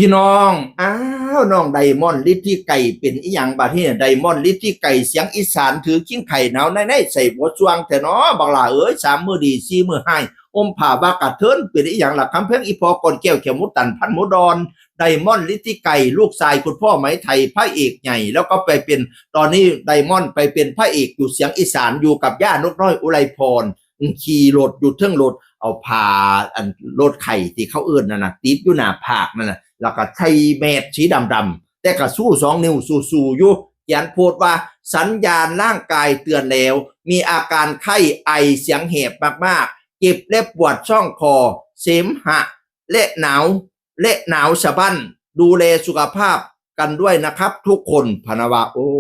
พี่น้องน้องไดมอนด์ลิทธิไก่เป็นอีหยังบาดนี้ไดมอนด์ลิทธิไก่เสียงอีสานถือขิ้งไข่หนาวในใส่หัวจวงแต่เนาะบักหล่าเอ้ย3 มื้อดี4 มื้อให้อมผ่าบากาเทินเป็นอีหยังล่ะคำเพ่งอีพอก่อนแก้วเขียวมุตันพันหมูดอนไดมอนด์ลิทธิไก่ลูกชายคุณพ่อไหมไทยพระเอกใหญ่แล้วก็ไปเป็นตอนนี้ไดมอนด์ไปเป็นพระเอกอยู่เสียงอีสานอยู่กับย่านกน้อยอุไรพรขี่รถอยู่เทิงรถเอาผ่าอันรถไข่ที่เขาเอื้นนั่นน่ะติดอยู่หน้าผากนั่นน่ะแล้วก็ใช้เม็ดสีดำๆแต่ก็สู้2 นิ้วสู้ๆอยู่เขียนโพดว่าสัญญาณร่างกายเตือนแล้วมีอาการไข้ไอเสียงแหบมากๆเจ็บและปวดช่องคอเสมหะและหนาวสะบั้นดูแลสุขภาพกันด้วยนะครับทุกคนพนาวาโอ้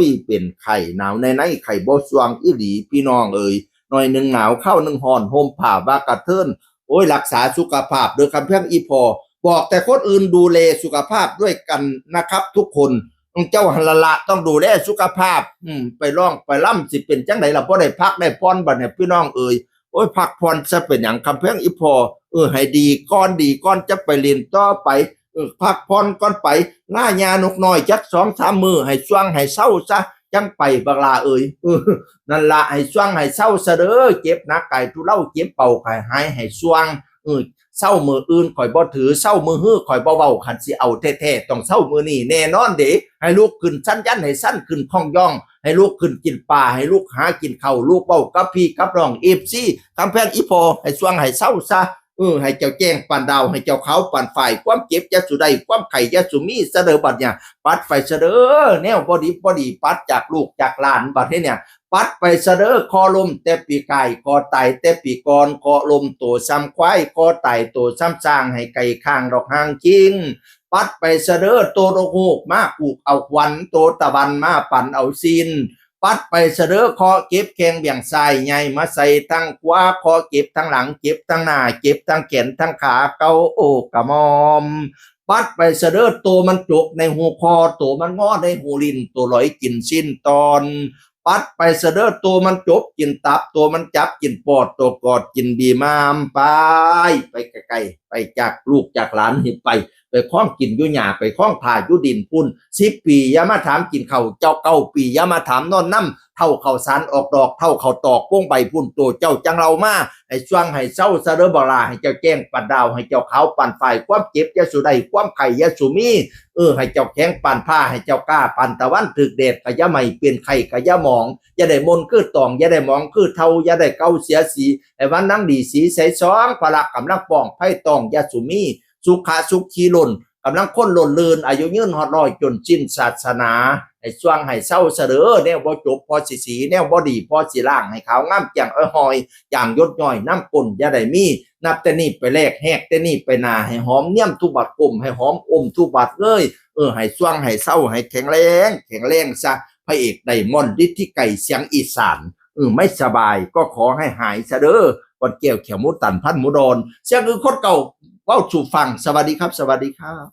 ยเป็นไข้หนาวในไข้บ่สว่างอีหลีพี่น้องเอ่ยหน่อยหนึ่งหนาวเข้าหนึ่งห่อนห่มผ้าบากระเทินโอ้ยรักษาสุขภาพโดยคำเพียงอีพอบอกแต่คนอื่นดูแลสุขภาพด้วยกันนะครับทุกคนเจ้าหันละต้องดูแลสุขภาพไปร้องไปล่ำสิเป็นจังไดล่ะบ่ได้พักได้พรบัดเนี่ยพี่น้องเอ่ยโอ้ยพักพรซะเป็นหยังคำเพียงอีพอให้ดีก่อนจะไปเรียนต่อไปพักพรก่อนไปหน้ายานกน้อยจัก2-3 มื้อให้ช่วงให้เศร้าซะจังไปบักลาเอ่ยนั่นละให้ช่วงให้เศร้าซะเด้อเจ็บหนักไก่ทุเลาเจ็บเป่าไข่หายให้ช่วงเศร้ามืออื่นข่อยบ่ถือเศร้ามือฮื้อข่อยบ่เว้าคันสิเอาแท้ๆต้องเศร้ามือนี่แน่นอนเด้ให้ลูกขึ้นสั้นยันให้สั้นขึ้นคล่องย่องให้ลูกขึ้นกินปลาให้ลูกหากินข้าวลูกเว้ากับพี่กับน้อง FC คำแพงอีพอให้ช่วงให้เศร้าซะให้เจ้าแจ้งปานดาวให้เจ้าเขาปานฝ่ายความเจ็บยะสุได้ความไข่ยะสุมีเสดอบัดเนี่ยปัดไฟเสดอแนวบ่ดีปัดจากลูกจากหลานบัดเนี่ยปัดไปเสดอคอลมแต่ปีกายคอไตแต่ปีกรคอลมตัวซ้ำควายคอไตตัวซ้ำสร้างให้ไก่ข้างดอกหางจริงปัดไปเสดอโตโรโหกมาผูกเอาควันโตตะวันมาปั่นเอาซินปัดไปเสดอคอเก็บแข้งเบี่ยงซ้ายใหญ่มาใส่ทั้งขวาคอเก็บทั้งหลังเก็บทั้งหน้าเก็บทั้งแขนทั้งขาเกาโอกกะมอมปัดไปเสดอตัวมันจกในหูคอตัวมันงอในหูลิ้นตัวลอยกินสิ้นตอนปัดไปเสดอตัวมันจบกินตับตัวมันจับกินปอดตัวกอดกินบีมามไปไกลๆไปจากลูกจากหลานหิไปคล้องกินอยู่หญ้าไปคล้องถ่ายอยู่ดินพุ่น10 ปีอย่ามาถามกินข้าวเจ้า9 ปีอย่ามาถามนอนน้ำเท่าข้าวสารออกดอกเท่าข้าวตอกป้งใบพุ่นตัวเจ้าจังเรามาให้ช่วงให้เศร้าซะเด้อบ่ล่ะให้เจ้าแจ้งปันดาวให้เจ้าขาวปันฝ่ายความเจ็บยะสุได้ความไข่ยะสุมีให้เจ้าแข็งปันผ้าให้เจ้ากล้าปันตะวันถึกเดชกะยะไม่เปลี่ยนไข่กะยะหมองอย่าได้มนคือตองอย่าได้หมองคือเท่าอย่าได้เก้าเสียสีให้วันนั่งดีสีใสสองพละกำลังป้องไพ่ตองยะสุมีสุขะสุขีล้นกำลังคนหล่นลื่นอายุยืนฮอดร้อยจนสิ้นศาสนาให้ช่วงให้เศร้าเสดอแนวบ่จบพอสีแนวบ่ดีพอสิล่างให้ขาวงามแจ่งหอยอย่างยดย่อยน้ำก้นอย่าได้มีนับแต่นี้ไปแลกแหกแต่นี้ไปนาให้หอมเนียมทุบัดกลมให้หอมอมทุบัดเลยให้ช่วงให้เศร้าให้แข็งแรงซะพระเอกไดมอนด์ฤทธิไก่เสียงอีสานไม่สบายก็ขอให้หายเสดอวันเกี่ยวเขียวมุตันพันหมูดอนเสียงคนเก่าเว้าสู่ฟังสวัสดีครับสวัสดีครับ